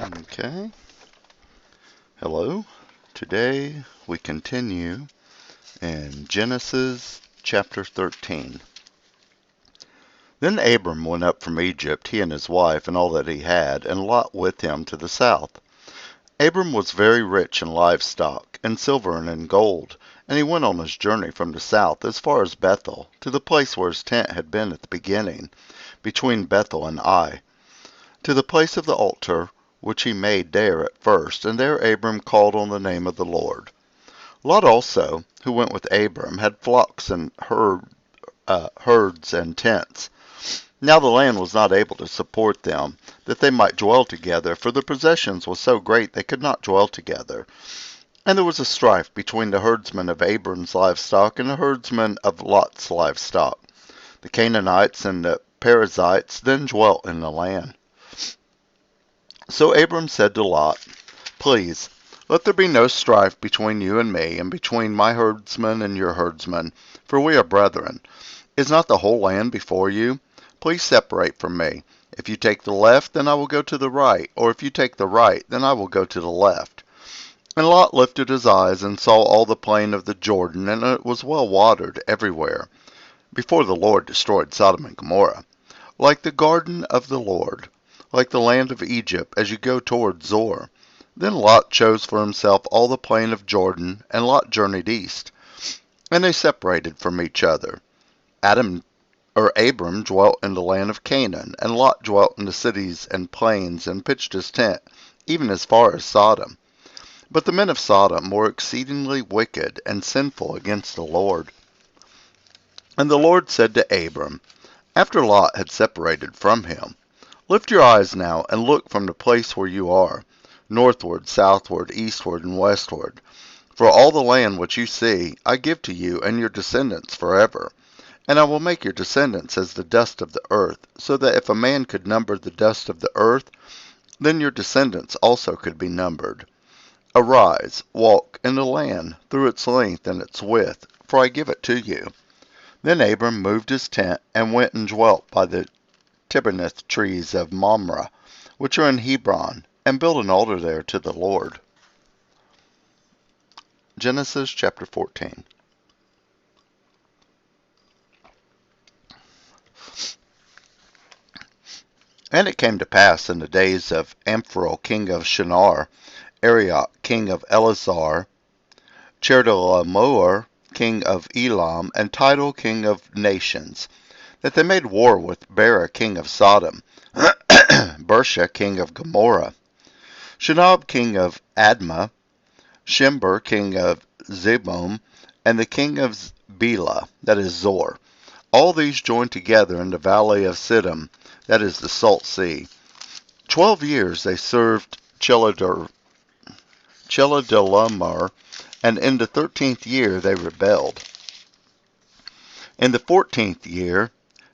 Okay, hello. Today we continue in Genesis chapter 13. Then Abram went up from Egypt, he and his wife, and all that he had, and Lot with him to the south. Abram was very rich in livestock, in silver and in gold, and he went on his journey from the south as far as Bethel, to the place where his tent had been at the beginning, between Bethel and Ai, to the place of the altar which he made there at first, and there Abram called on the name of the Lord. Lot also, who went with Abram, had flocks and herds and tents. Now the land was not able to support them, that they might dwell together, for the possessions was so great they could not dwell together. And there was a strife between the herdsmen of Abram's livestock and the herdsmen of Lot's livestock. The Canaanites and the Perizzites then dwelt in the land. So Abram said to Lot, Please, let there be no strife between you and me, and between my herdsmen and your herdsmen, for we are brethren. Is not the whole land before you? Please separate from me. If you take the left, then I will go to the right, or if you take the right, then I will go to the left. And Lot lifted his eyes and saw all the plain of the Jordan, and it was well watered everywhere, before the Lord destroyed Sodom and Gomorrah, like the garden of the Lord, like the land of Egypt, as you go toward Zoar. Then Lot chose for himself all the plain of Jordan, and Lot journeyed east. And they separated from each other. Abram dwelt in the land of Canaan, and Lot dwelt in the cities and plains, and pitched his tent, even as far as Sodom. But the men of Sodom were exceedingly wicked and sinful against the Lord. And the Lord said to Abram, after Lot had separated from him, Lift your eyes now, and look from the place where you are, northward, southward, eastward, and westward. For all the land which you see I give to you and your descendants forever. And I will make your descendants as the dust of the earth, so that if a man could number the dust of the earth, then your descendants also could be numbered. Arise, walk in the land through its length and its width, for I give it to you. Then Abram moved his tent, and went and dwelt by the Tibernath trees of Mamre, which are in Hebron, and built an altar there to the Lord. Genesis chapter 14. And it came to pass in the days of Amphrael king of Shinar, Arioch king of Elazar, Chedorlaomer king of Elam, and Tidal king of nations, that they made war with Bera king of Sodom, Bersha king of Gomorrah, Shinab king of Admah, Shimber king of Zeboim, and the king of Bela, that is Zor. All these joined together in the valley of Siddim, that is the Salt Sea. 12 years they served Chedorlaomer, and in the 13th year they rebelled. In the 14th year,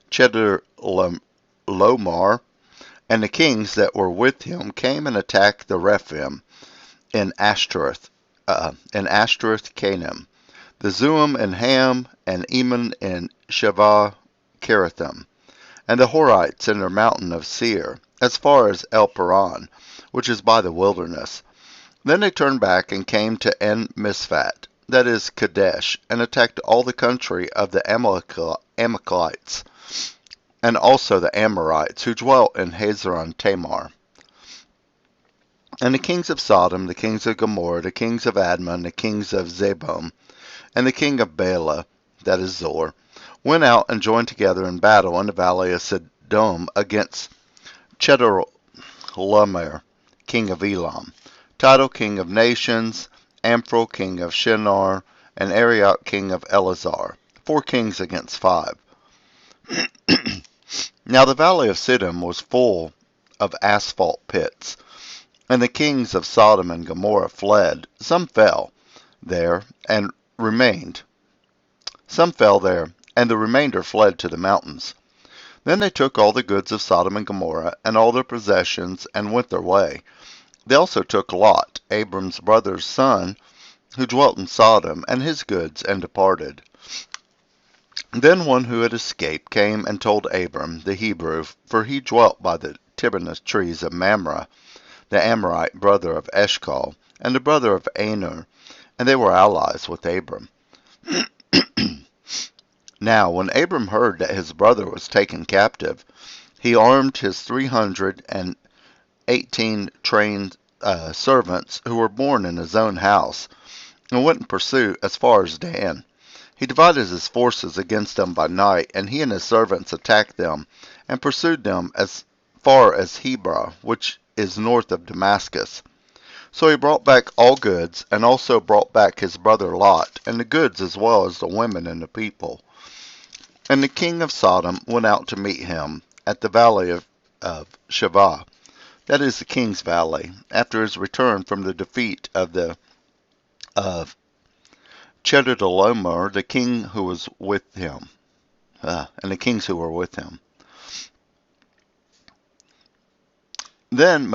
Chedorlaomer and the kings that were with him came and attacked the Rephaim in Ashtaroth Canaan, the Zuim in Ham, and Eman in Shavah Kirathim, and the Horites in their mountain of Seir, as far as El Paran, which is by the wilderness. Then they turned back and came to En Misfat, that is Kadesh, and attacked all the country of the Amalekites, and also the Amorites, who dwelt in Hazazon Tamar. And the kings of Sodom, the kings of Gomorrah, the kings of Admah, and the kings of Zeboim, and the king of Bela, that is Zor, went out and joined together in battle in the valley of Siddim against Chedorlaomer, king of Elam, Tidal king of nations, Amphrael king of Shinar, and Arioch king of Elazar, 4 kings against 5. Now the valley of Siddim was full of asphalt pits, and the kings of Sodom and Gomorrah fled. Some fell there, and the remainder fled to the mountains. Then they took all the goods of Sodom and Gomorrah, and all their possessions, and went their way. They also took Lot, Abram's brother's son, who dwelt in Sodom, and his goods, and departed. Then one who had escaped came and told Abram, the Hebrew, for he dwelt by the Tibernath trees of Mamre, the Amorite brother of Eshcol, and the brother of Aner, and they were allies with Abram. Now when Abram heard that his brother was taken captive, he armed his 318 trained servants who were born in his own house, and went in pursuit as far as Dan. He divided his forces against them by night, and he and his servants attacked them, and pursued them as far as Hebron, which is north of Damascus. So he brought back all goods, and also brought back his brother Lot, and the goods as well as the women and the people. And the king of Sodom went out to meet him at the valley of Shavah, that is the king's valley, after his return from the defeat of Chedorlaomer, the king who was with him, and the kings who were with him. Then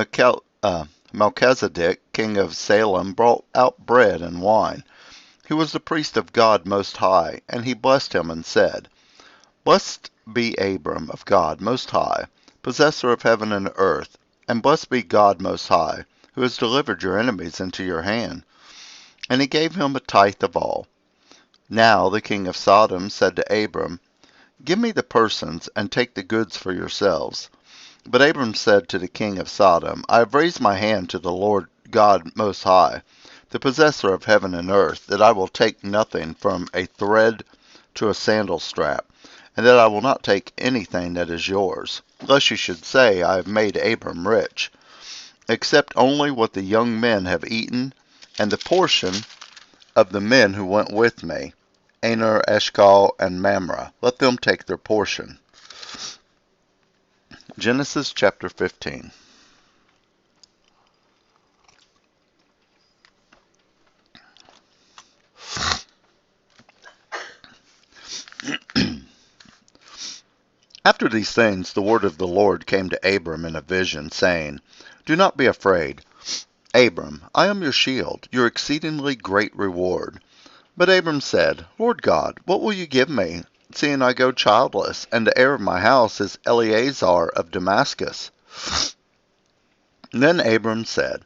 Melchizedek, king of Salem, brought out bread and wine. He was the priest of God Most High, and he blessed him and said, Blessed be Abram of God Most High, possessor of heaven and earth, and blessed be God Most High, who has delivered your enemies into your hand. And he gave him a tithe of all. Now the king of Sodom said to Abram, Give me the persons, and take the goods for yourselves. But Abram said to the king of Sodom, I have raised my hand to the Lord God Most High, the possessor of heaven and earth, that I will take nothing from a thread to a sandal strap, and that I will not take anything that is yours, lest you should say, I have made Abram rich, except only what the young men have eaten, and the portion of the men who went with me, Aner, Eshcol, and Mamre. Let them take their portion. Genesis chapter 15. After these things the word of the Lord came to Abram in a vision, saying, Do not be afraid, Abram, I am your shield, your exceedingly great reward. But Abram said, Lord God, what will you give me, seeing I go childless, and the heir of my house is Eleazar of Damascus? Then Abram said,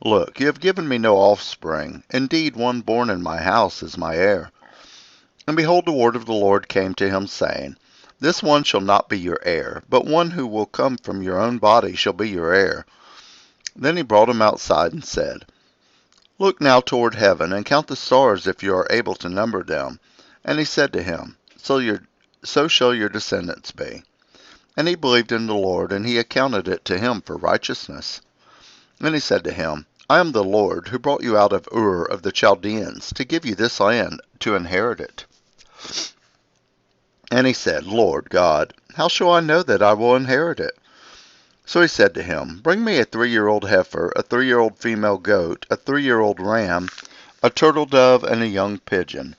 Look, you have given me no offspring. Indeed, one born in my house is my heir. And behold, the word of the Lord came to him, saying, This one shall not be your heir, but one who will come from your own body shall be your heir. Then he brought him outside and said, Look now toward heaven, and count the stars if you are able to number them. And he said to him, So shall your descendants be. And he believed in the Lord, and he accounted it to him for righteousness. And he said to him, I am the Lord, who brought you out of Ur of the Chaldeans, to give you this land to inherit it. And he said, Lord God, how shall I know that I will inherit it? So he said to him, Bring me a 3-year-old heifer, a 3-year-old female goat, a 3-year-old ram, a turtle dove, and a young pigeon.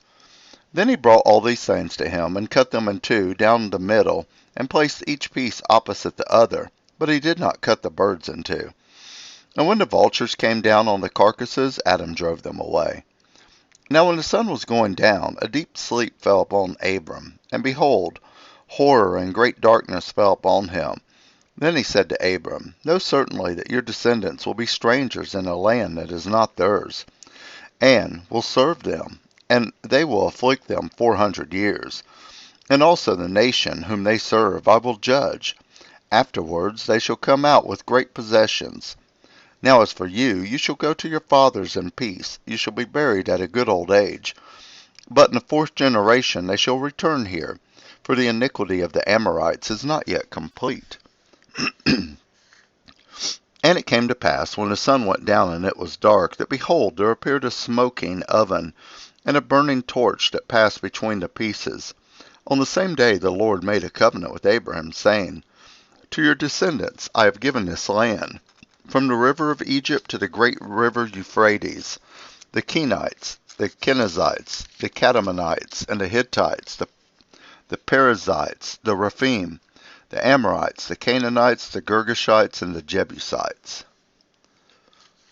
Then he brought all these things to him, and cut them in two down the middle, and placed each piece opposite the other. But he did not cut the birds in two. And when the vultures came down on the carcasses, Adam drove them away. Now when the sun was going down, a deep sleep fell upon Abram, and behold, horror and great darkness fell upon him. Then he said to Abram, Know certainly that your descendants will be strangers in a land that is not theirs, and will serve them, and they will afflict them 400 years. And also the nation whom they serve I will judge. Afterwards they shall come out with great possessions. Now as for you, you shall go to your fathers in peace. You shall be buried at a good old age. But in the 4th generation they shall return here, for the iniquity of the Amorites is not yet complete. And it came to pass, when the sun went down and it was dark, that behold, there appeared a smoking oven, and a burning torch that passed between the pieces. On the same day the Lord made a covenant with Abraham, saying, To your descendants I have given this land, from the river of Egypt to the great river Euphrates, the Kenites, the Kenizzites, the Kadmonites, and the Hittites, the Perizzites, the Rephaim, the Amorites, the Canaanites, the Girgashites, and the Jebusites.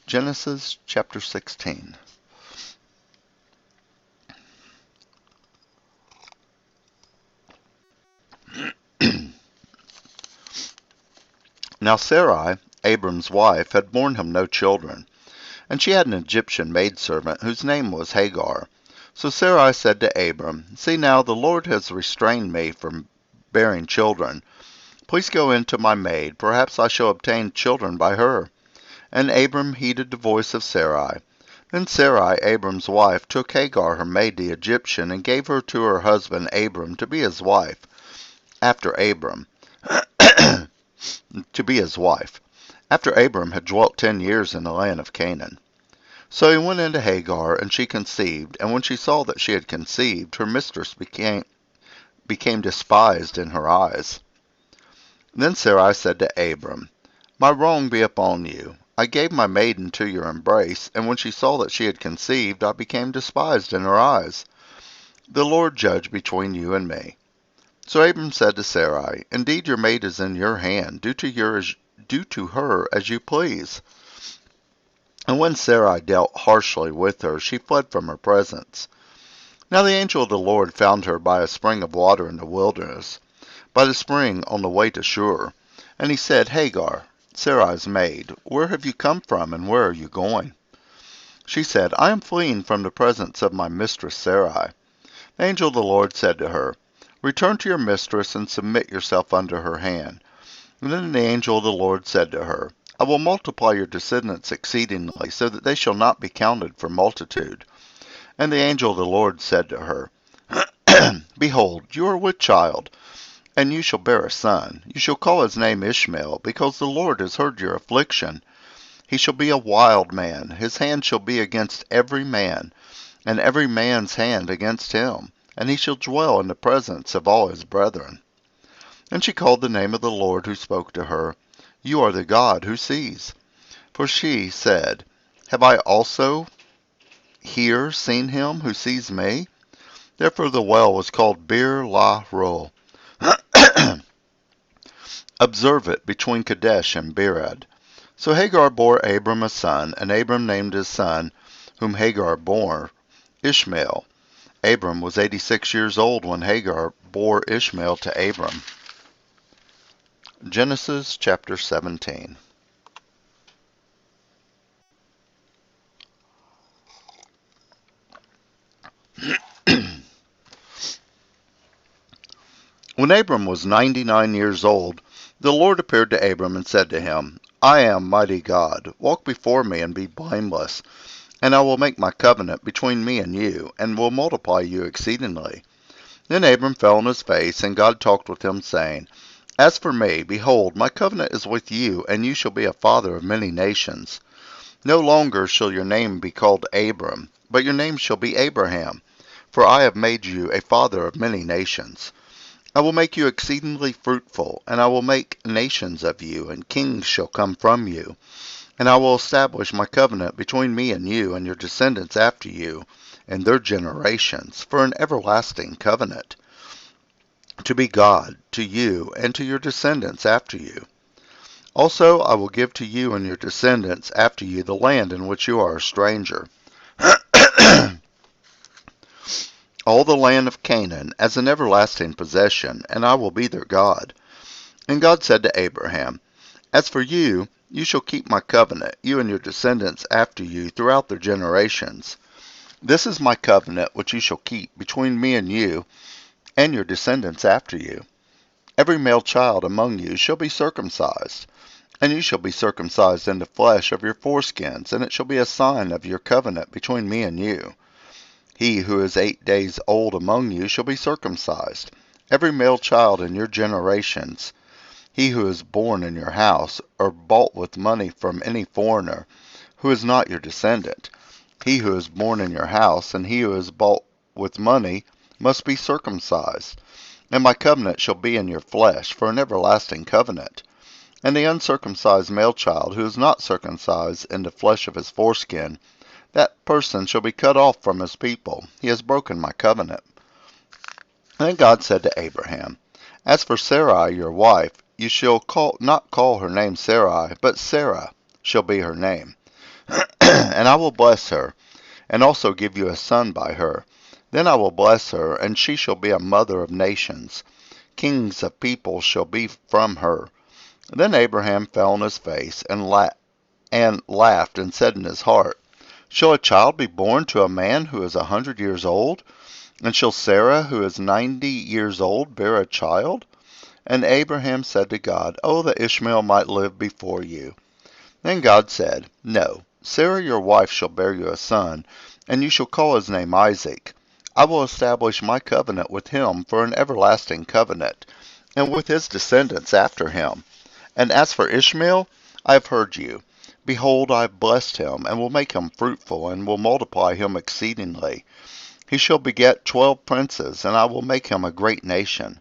Genesis chapter 16. Now Sarai Abram's wife, had borne him no children, and she had an Egyptian maidservant whose name was Hagar. So Sarai said to Abram, "See now, the Lord has restrained me from bearing children. Please go in to my maid, perhaps I shall obtain children by her." And Abram heeded the voice of Sarai. Then Sarai, Abram's wife, took Hagar her maid the Egyptian, and gave her to her husband Abram to be his wife. After Abram After Abram had dwelt 10 years in the land of Canaan. So he went into Hagar, and she conceived, and when she saw that she had conceived, her mistress became despised in her eyes. Then Sarai said to Abram, "My wrong be upon you. I gave my maiden to your embrace, and when she saw that she had conceived, I became despised in her eyes. The Lord judge between you and me." So Abram said to Sarai, "Indeed, your maid is in your hand. Do to her as you please." And when Sarai dealt harshly with her, she fled from her presence. Now the angel of the Lord found her by a spring of water in the wilderness, by the spring on the way to Shur. And he said, "Hagar, Sarai's maid, where have you come from, and where are you going?" She said, "I am fleeing from the presence of my mistress Sarai." The angel of the Lord said to her, "Return to your mistress, and submit yourself under her hand." And then the angel of the Lord said to her, "I will multiply your descendants exceedingly, so that they shall not be counted for multitude." And the angel of the Lord said to her, "Behold, you are with child, and you shall bear a son. You shall call his name Ishmael, because the Lord has heard your affliction. He shall be a wild man. His hand shall be against every man, and every man's hand against him, and he shall dwell in the presence of all his brethren." And she called the name of the Lord who spoke to her, "You are the God who sees." For she said, "Have I also here seen him who sees me?" Therefore the well was called Bir La Ro. Observe it between Kadesh and Bered. So Hagar bore Abram a son, and Abram named his son, whom Hagar bore, Ishmael. Abram was 86 years old when Hagar bore Ishmael to Abram. Genesis chapter 17. When Abram was 99 years old, the Lord appeared to Abram and said to him, "I am mighty God. Walk before me and be blameless, and I will make my covenant between me and you, and will multiply you exceedingly." Then Abram fell on his face, and God talked with him, saying, "As for me, behold, my covenant is with you, and you shall be a father of many nations. No longer shall your name be called Abram, but your name shall be Abraham, for I have made you a father of many nations. I will make you exceedingly fruitful, and I will make nations of you, and kings shall come from you. And I will establish my covenant between me and you and your descendants after you, and their generations, for an everlasting covenant, to be God to you and to your descendants after you. Also I will give to you and your descendants after you the land in which you are a stranger, all the land of Canaan, as an everlasting possession, and I will be their God." And God said to Abraham, "As for you, you shall keep my covenant, you and your descendants after you throughout their generations. This is my covenant which you shall keep between me and you and your descendants after you. Every male child among you shall be circumcised, and you shall be circumcised in the flesh of your foreskins, and it shall be a sign of your covenant between me and you. He who is 8 days old among you shall be circumcised, every male child in your generations. He who is born in your house, or bought with money from any foreigner, who is not your descendant. He who is born in your house, and he who is bought with money, must be circumcised. And my covenant shall be in your flesh, for an everlasting covenant. And the uncircumcised male child, who is not circumcised in the flesh of his foreskin, that person shall be cut off from his people. He has broken my covenant." Then God said to Abraham, "As for Sarai your wife, you shall not call her name Sarai, but Sarah shall be her name. And I will bless her, and also give you a son by her. Then I will bless her, and she shall be a mother of nations. Kings of people shall be from her. Then Abraham fell on his face and laughed and said in his heart, Shall a child be born to a man who is 100 years old? And shall Sarah, who is 90 years old, bear a child? And Abraham said to God, Oh, that Ishmael might live before you. Then God said, No, Sarah your wife shall bear you a son, and you shall call his name Isaac. I will establish my covenant with him for an everlasting covenant, and with his descendants after him. And as for Ishmael, I have heard you. Behold, I have blessed him, and will make him fruitful, and will multiply him exceedingly. He shall beget 12 princes, and I will make him a great nation.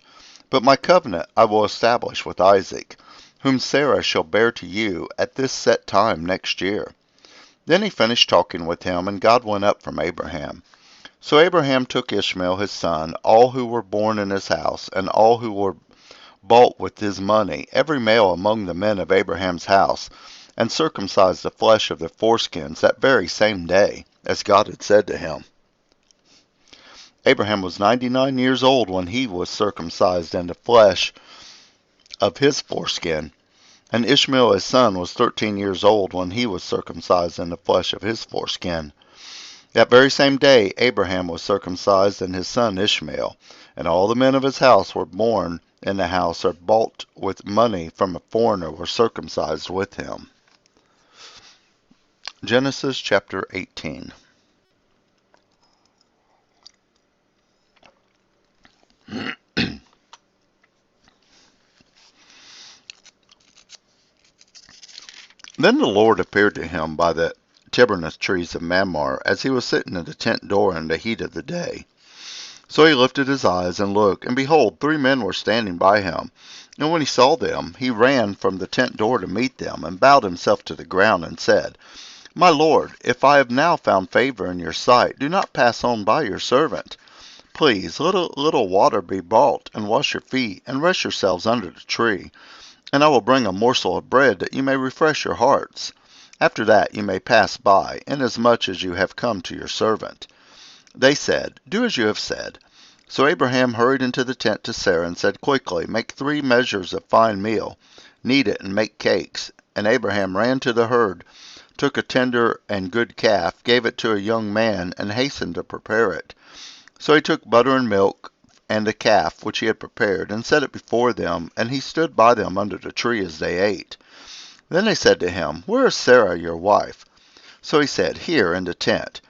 But my covenant I will establish with Isaac, whom Sarah shall bear to you at this set time next year. Then he finished talking with him, and God went up from Abraham. So Abraham took Ishmael his son, all who were born in his house, and all who were bought with his money, every male among the men of Abraham's house, and circumcised the flesh of their foreskins that very same day, as God had said to him. Abraham was 99 years old when he was circumcised in the flesh of his foreskin, and Ishmael his son was 13 years old when he was circumcised in the flesh of his foreskin. That very same day Abraham was circumcised and his son Ishmael, and all the men of his house were born in the house or bought with money from a foreigner were circumcised with him. Genesis chapter 18. Then the Lord appeared to him by the terebinth trees of Mamre, as he was sitting in the tent door in the heat of the day. So he lifted his eyes and looked, and behold, 3 men were standing by him. And when he saw them, he ran from the tent door to meet them, and bowed himself to the ground, and said, My Lord, if I have now found favor in your sight, do not pass on by your servant. Please, let a little water be brought, and wash your feet, and rest yourselves under the tree. And I will bring a morsel of bread, that you may refresh your hearts. After that you may pass by, inasmuch as you have come to your servant. They said, Do as you have said. So Abraham hurried into the tent to Sarah, and said, Quickly, make 3 measures of fine meal, knead it, and make cakes. And Abraham ran to the herd, took a tender and good calf, gave it to a young man, and hastened to prepare it. So he took butter and milk, and the calf which he had prepared, and set it before them, and he stood by them under the tree as they ate. Then they said to him, Where is Sarah your wife? So he said, Here in the tent.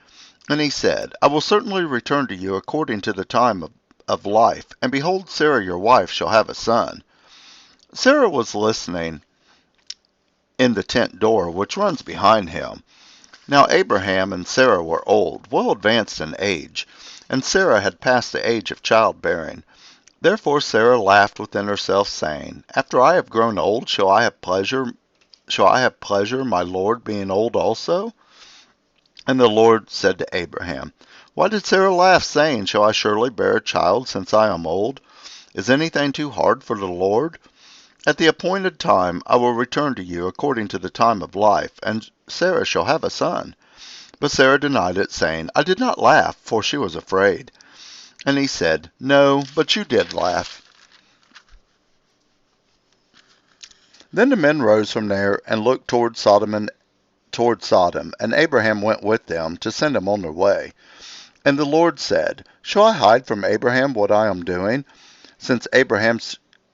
And he said, I will certainly return to you according to the time of life, and behold, Sarah your wife shall have a son. Sarah was listening in the tent door which runs behind him. Now Abraham and Sarah were old, well advanced in age, and Sarah had passed the age of childbearing. Therefore Sarah laughed within herself, saying, After I have grown old, shall I have pleasure, my Lord being old also? And the Lord said to Abraham, Why did Sarah laugh, saying, Shall I surely bear a child, since I am old? Is anything too hard for the Lord? At the appointed time I will return to you according to the time of life, and Sarah shall have a son. But Sarah denied it, saying, I did not laugh, for she was afraid. And he said, No, but you did laugh. Then the men rose from there and looked toward Sodom, and Abraham went with them to send them on their way. And the Lord said, Shall I hide from Abraham what I am doing? Since Abraham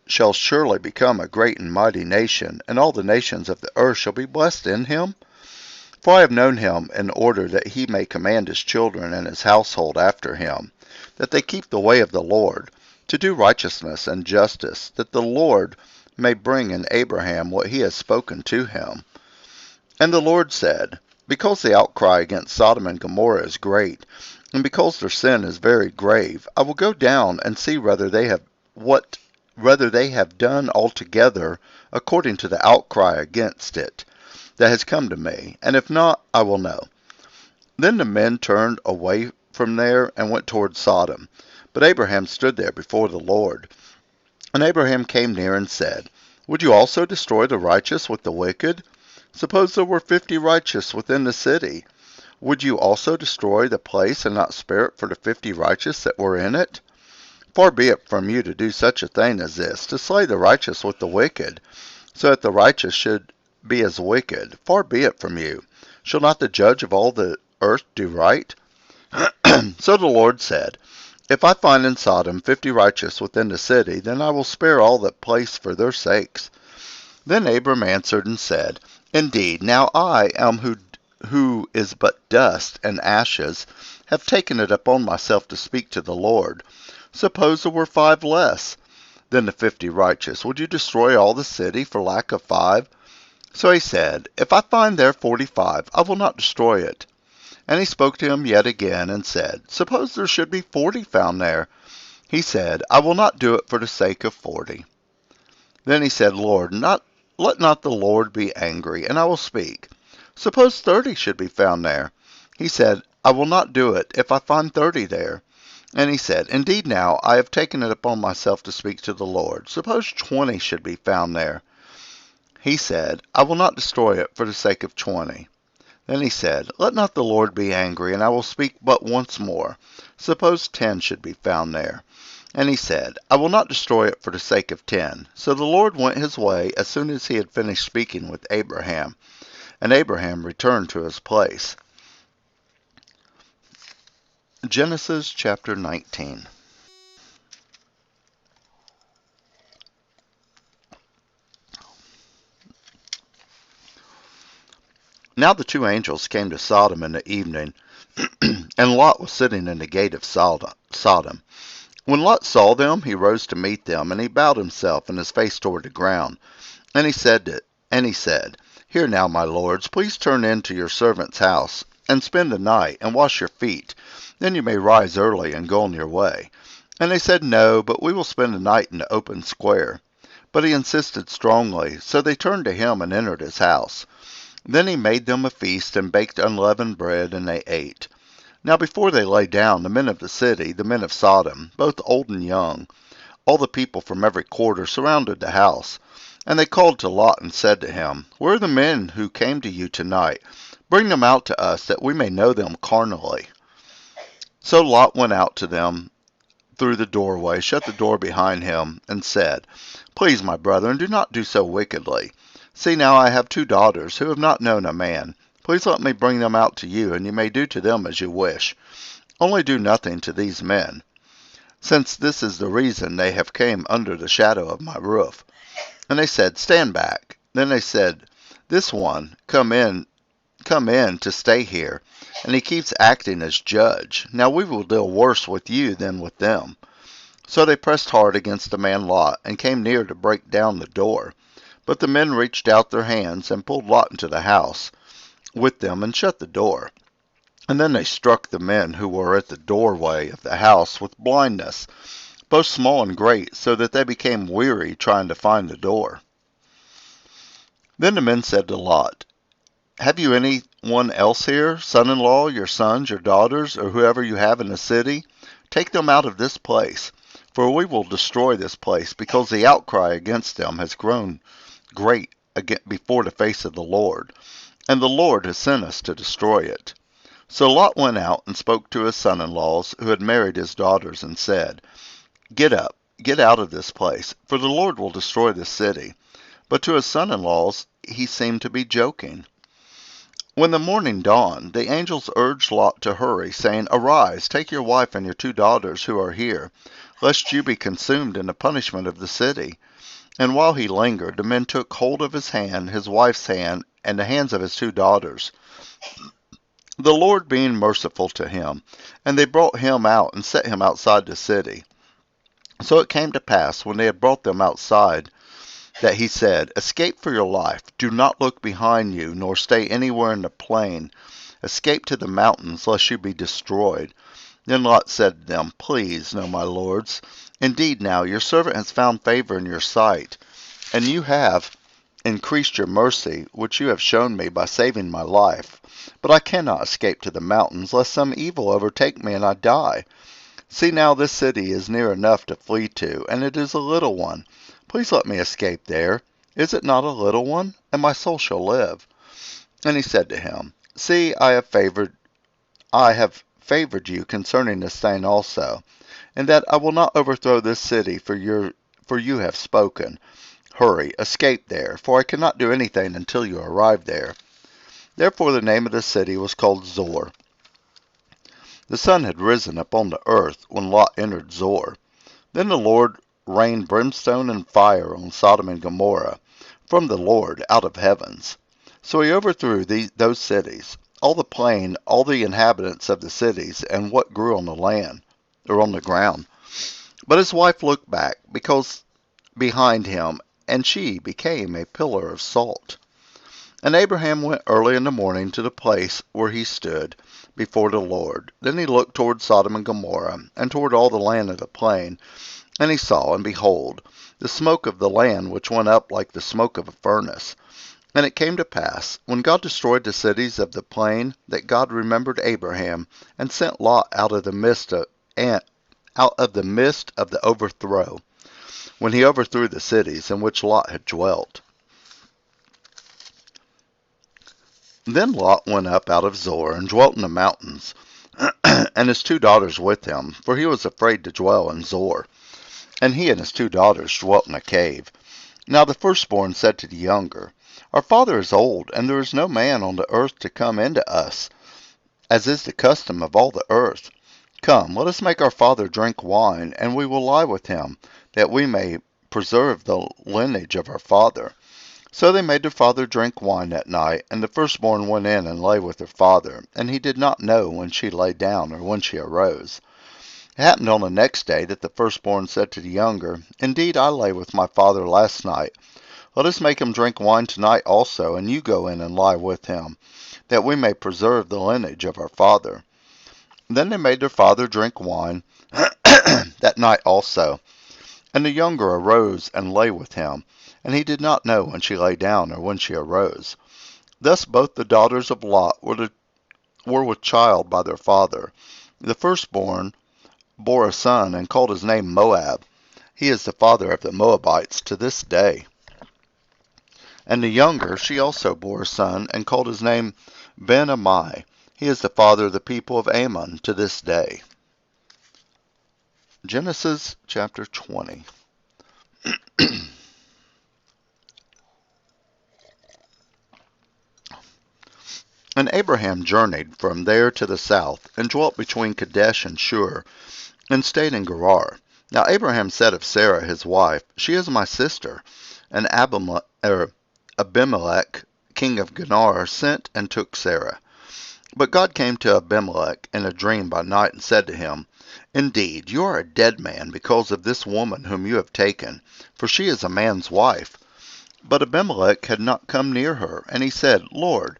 shall surely become a great and mighty nation, and all the nations of the earth shall be blessed in him. For I have known him in order that he may command his children and his household after him, that they keep the way of the Lord, to do righteousness and justice, that the Lord may bring in Abraham what he has spoken to him. And the Lord said, Because the outcry against Sodom and Gomorrah is great, and because their sin is very grave, I will go down and see whether they have done altogether according to the outcry against it that has come to me, and if not, I will know. Then the men turned away from there and went toward Sodom. But Abraham stood there before the Lord. And Abraham came near and said, Would you also destroy the righteous with the wicked? Suppose there were 50 righteous within the city. Would you also destroy the place and not spare it for the 50 righteous that were in it? Far be it from you to do such a thing as this, to slay the righteous with the wicked. so that the righteous should be as wicked. Far be it from you. Shall not the judge of all the earth do right? So the Lord said, If I find in Sodom 50 righteous within the city, then I will spare all that place for their sakes. Then Abram answered and said, Indeed, now I am who is but dust and ashes, have taken it upon myself to speak to the Lord. Suppose there were 5 less than the 50 righteous. Would you destroy all the city for lack of 5? So he said, If I find there 45, I will not destroy it. And he spoke to him yet again, and said, Suppose there should be 40 found there. He said, I will not do it for the sake of 40. Then he said, let not the Lord be angry, and I will speak. Suppose 30 should be found there. He said, I will not do it if I find 30 there. And he said, Indeed now I have taken it upon myself to speak to the Lord. Suppose 20 should be found there. He said, I will not destroy it for the sake of 20. Then he said, Let not the Lord be angry, and I will speak but once more. Suppose 10 should be found there. And he said, I will not destroy it for the sake of 10. So the Lord went his way as soon as he had finished speaking with Abraham. And Abraham returned to his place. Genesis chapter 19. Now the 2 angels came to Sodom in the evening, and Lot was sitting in the gate of Sodom. When Lot saw them, he rose to meet them, and he bowed himself and his face toward the ground. And he said, Hear now, my lords, please turn into your servant's house, and spend the night, and wash your feet. Then you may rise early and go on your way. And they said, No, but we will spend the night in the open square. But he insisted strongly, so they turned to him and entered his house. Then he made them a feast, and baked unleavened bread, and they ate. Now before they lay down, the men of the city, the men of Sodom, both old and young, all the people from every quarter, surrounded the house. And they called to Lot and said to him, Where are the men who came to you tonight? Bring them out to us, that we may know them carnally. So Lot went out to them through the doorway, shut the door behind him, and said, Please, my brethren, do not do so wickedly. See, now I have 2 daughters who have not known a man. Please let me bring them out to you, and you may do to them as you wish. Only do nothing to these men, since this is the reason they have came under the shadow of my roof. And they said, Stand back. Then they said, This one, come in to stay here, and he keeps acting as judge. Now we will deal worse with you than with them. So they pressed hard against the man Lot, and came near to break down the door. But the men reached out their hands, and pulled Lot into the house with them, and shut the door. And then they struck the men who were at the doorway of the house with blindness, both small and great, so that they became weary trying to find the door. Then the men said to Lot, Have you any one else here, son-in-law, your sons, your daughters, or whoever you have in the city? Take them out of this place, for we will destroy this place, because the outcry against them has grown great before the face of the Lord, and the Lord has sent us to destroy it. So Lot went out and spoke to his son-in-laws who had married his daughters, and said, Get up, get out of this place, for the Lord will destroy this city. But to his son-in-laws he seemed to be joking. When the morning dawned, the angels urged Lot to hurry, saying, Arise, take your wife and your 2 daughters who are here, lest you be consumed in the punishment of the city. And while he lingered, the men took hold of his hand, his wife's hand, and the hands of his 2 daughters, the Lord being merciful to him. And they brought him out and set him outside the city. So it came to pass, when they had brought them outside, that he said, Escape for your life. Do not look behind you, nor stay anywhere in the plain. Escape to the mountains, lest you be destroyed. Then Lot said to them, Please, no, my lords, indeed now your servant has found favor in your sight, and you have increased your mercy, which you have shown me by saving my life. But I cannot escape to the mountains, lest some evil overtake me and I die. See now, this city is near enough to flee to, and it is a little one. Please let me escape there. Is it not a little one? And my soul shall live. And he said to him, See, I have favored you concerning this thing also, and that I will not overthrow this city, for you have spoken. Hurry, escape there, for I cannot do anything until you arrive there." Therefore the name of the city was called Zor. The sun had risen upon the earth when Lot entered Zor. Then the Lord rained brimstone and fire on Sodom and Gomorrah from the Lord out of heavens. So he overthrew those cities, all the plain, all the inhabitants of the cities, and what grew on the land, or on the ground. But his wife looked back, because behind him, and she became a pillar of salt. And Abraham went early in the morning to the place where he stood before the Lord. Then he looked toward Sodom and Gomorrah, and toward all the land of the plain. And he saw, and behold, the smoke of the land which went up like the smoke of a furnace. And it came to pass, when God destroyed the cities of the plain, that God remembered Abraham, and sent Lot out of the midst of the overthrow, when he overthrew the cities in which Lot had dwelt. Then Lot went up out of Zoar, and dwelt in the mountains, and his 2 daughters with him, for he was afraid to dwell in Zoar. And he and his 2 daughters dwelt in a cave. Now the firstborn said to the younger, "Our father is old, and there is no man on the earth to come in to us, as is the custom of all the earth. Come, let us make our father drink wine, and we will lie with him, that we may preserve the lineage of our father." So they made their father drink wine that night, and the firstborn went in and lay with her father, and he did not know when she lay down or when she arose. It happened on the next day that the firstborn said to the younger, "Indeed, I lay with my father last night. Let us make him drink wine tonight also, and you go in and lie with him, that we may preserve the lineage of our father." Then they made their father drink wine that night also. And the younger arose and lay with him, and he did not know when she lay down or when she arose. Thus both the daughters of Lot were with child by their father. The firstborn bore a son, and called his name Moab. He is the father of the Moabites to this day. And the younger, she also bore a son, and called his name Ben-Ammi. He is the father of the people of Ammon to this day. Genesis chapter 20. And Abraham journeyed from there to the south, and dwelt between Kadesh and Shur, and stayed in Gerar. Now Abraham said of Sarah his wife, "She is my sister." And Abimelech, king of Gerar, sent and took Sarah. But God came to Abimelech in a dream by night, and said to him, "Indeed, you are a dead man because of this woman whom you have taken, for she is a man's wife." But Abimelech had not come near her, and he said, "Lord,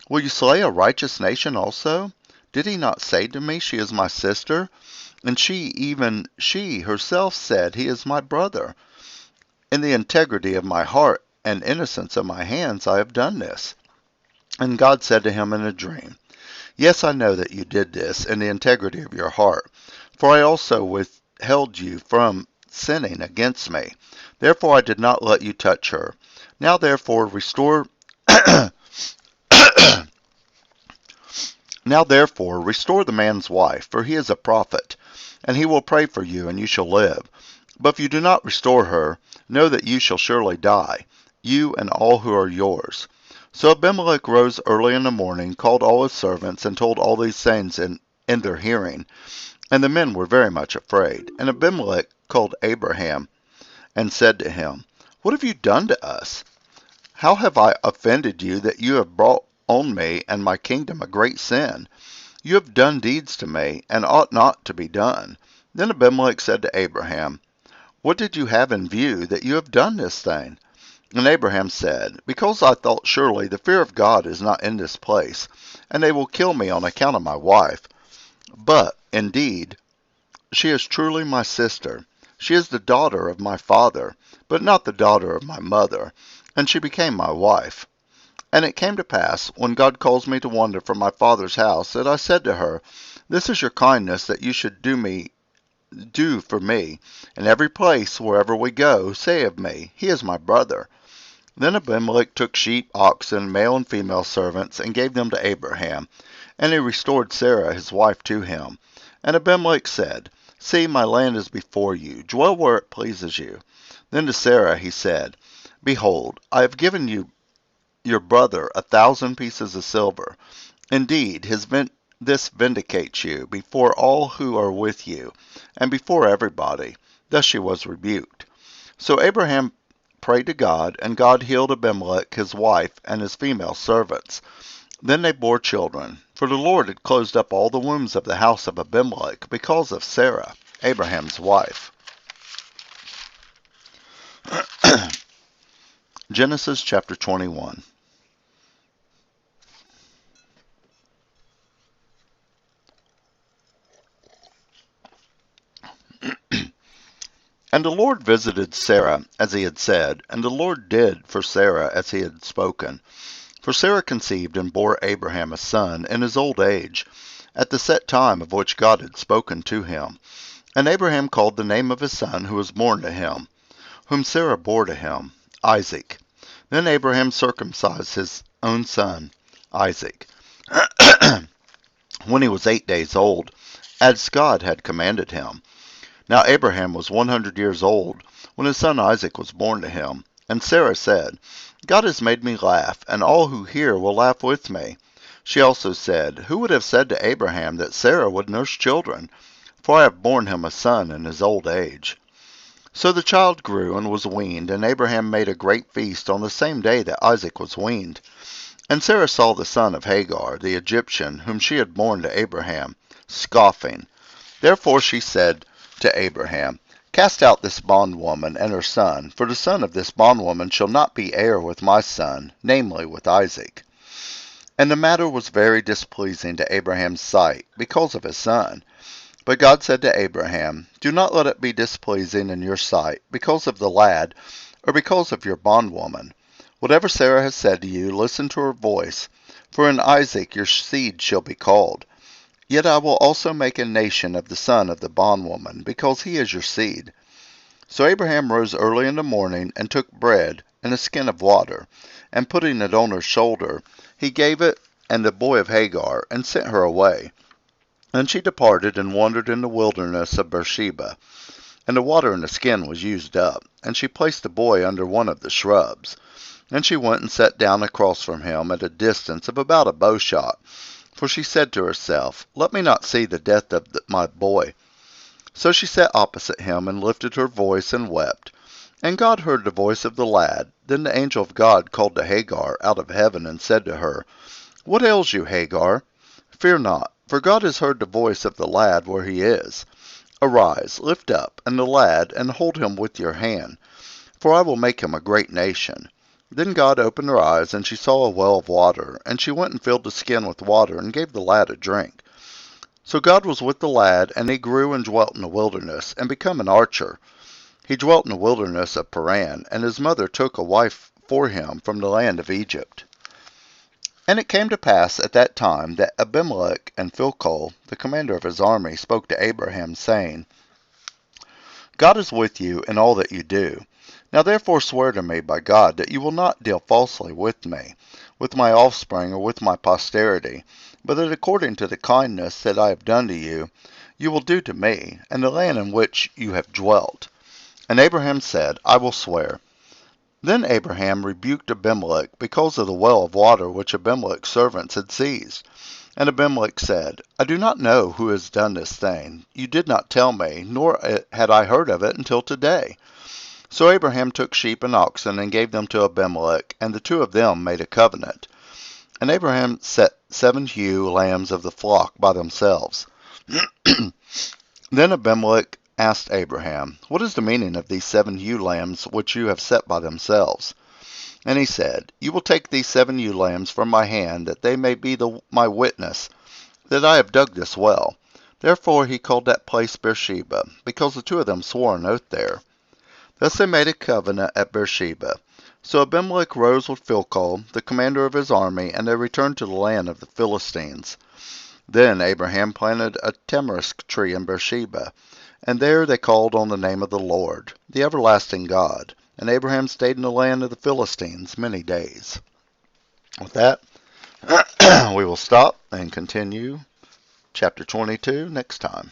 will you slay a righteous nation also? Did he not say to me, she is my sister? And even she herself said, he is my brother. In the integrity of my heart and innocence of my hands I have done this." And God said to him in a dream, "Yes, I know that you did this in the integrity of your heart, for I also withheld you from sinning against me. Therefore I did not let you touch her. Now therefore restore Now therefore restore the man's wife, for he is a prophet, and he will pray for you, and you shall live. But if you do not restore her, know that you shall surely die, you and all who are yours." So Abimelech rose early in the morning, called all his servants, and told all these things in their hearing. And the men were very much afraid. And Abimelech called Abraham, and said to him, "What have you done to us? How have I offended you, that you have brought on me and my kingdom a great sin? You have done deeds to me, and ought not to be done." Then Abimelech said to Abraham, "What did you have in view, that you have done this thing?" And Abraham said, "Because I thought surely the fear of God is not in this place, and they will kill me on account of my wife. But, indeed, she is truly my sister. She is the daughter of my father, but not the daughter of my mother, and she became my wife. And it came to pass, when God caused me to wander from my father's house, that I said to her, This is your kindness that you should do for me. In every place, wherever we go, say of me, He is my brother." Then Abimelech took sheep, oxen, male and female servants, and gave them to Abraham. And he restored Sarah his wife to him. And Abimelech said, "See, my land is before you. Dwell where it pleases you." Then to Sarah he said, Behold, I have given you your brother 1,000 pieces of silver. Indeed, this vindicates you before all who are with you, and before everybody. Thus she was rebuked. So Abraham prayed to God, and God healed Abimelech his wife and his female servants. Then they bore children, for the Lord had closed up all the wombs of the house of Abimelech because of Sarah, Abraham's wife. Genesis chapter 21. And the Lord visited Sarah as he had said, and the Lord did for Sarah as he had spoken. For Sarah conceived and bore Abraham a son in his old age, at the set time of which God had spoken to him. And Abraham called the name of his son who was born to him, whom Sarah bore to him, Isaac. Then Abraham circumcised his own son, Isaac, when he was 8 days old, as God had commanded him. Now Abraham was 100 years old when his son Isaac was born to him. And Sarah said, God has made me laugh, and all who hear will laugh with me. She also said, Who would have said to Abraham that Sarah would nurse children? For I have borne him a son in his old age. So the child grew and was weaned, and Abraham made a great feast on the same day that Isaac was weaned. And Sarah saw the son of Hagar, the Egyptian, whom she had borne to Abraham, scoffing. Therefore she said to Abraham, Cast out this bondwoman and her son, for the son of this bondwoman shall not be heir with my son, namely with Isaac. And the matter was very displeasing to Abraham's sight, because of his son. But God said to Abraham, Do not let it be displeasing in your sight, because of the lad, or because of your bondwoman. Whatever Sarah has said to you, listen to her voice, for in Isaac your seed shall be called. Yet I will also make a nation of the son of the bondwoman, because he is your seed. So Abraham rose early in the morning, and took bread and a skin of water, and putting it on her shoulder, he gave it and the boy of Hagar, and sent her away. And she departed and wandered in the wilderness of Beersheba. And the water in the skin was used up, and she placed the boy under one of the shrubs. And she went and sat down across from him at a distance of about a bowshot. For she said to herself, Let me not see the death of my boy. So she sat opposite him, and lifted her voice, and wept. And God heard the voice of the lad. Then the angel of God called to Hagar out of heaven, and said to her, What ails you, Hagar? Fear not, for God has heard the voice of the lad where he is. Arise, lift up, and the lad, and hold him with your hand, for I will make him a great nation. Then God opened her eyes, and she saw a well of water, and she went and filled the skin with water, and gave the lad a drink. So God was with the lad, and he grew and dwelt in the wilderness, and became an archer. He dwelt in the wilderness of Paran, and his mother took a wife for him from the land of Egypt. And it came to pass at that time that Abimelech and Phicol, the commander of his army, spoke to Abraham, saying, God is with you in all that you do. Now therefore swear to me by God that you will not deal falsely with me, with my offspring, or with my posterity, but that according to the kindness that I have done to you, you will do to me, and the land in which you have dwelt. And Abraham said, I will swear. Then Abraham rebuked Abimelech because of the well of water which Abimelech's servants had seized. And Abimelech said, I do not know who has done this thing. You did not tell me, nor had I heard of it until today. So Abraham took sheep and oxen, and gave them to Abimelech, and the two of them made a covenant. And Abraham set 7 ewe lambs of the flock by themselves. Then Abimelech asked Abraham, What is the meaning of these 7 ewe lambs which you have set by themselves? And he said, You will take these 7 ewe lambs from my hand, that they may be my witness, that I have dug this well. Therefore he called that place Beersheba, because the two of them swore an oath there. Thus they made a covenant at Beersheba. So Abimelech rose with Phicol, the commander of his army, and they returned to the land of the Philistines. Then Abraham planted a tamarisk tree in Beersheba, and there they called on the name of the Lord, the everlasting God. And Abraham stayed in the land of the Philistines many days. With that, we will stop and continue chapter 22 next time.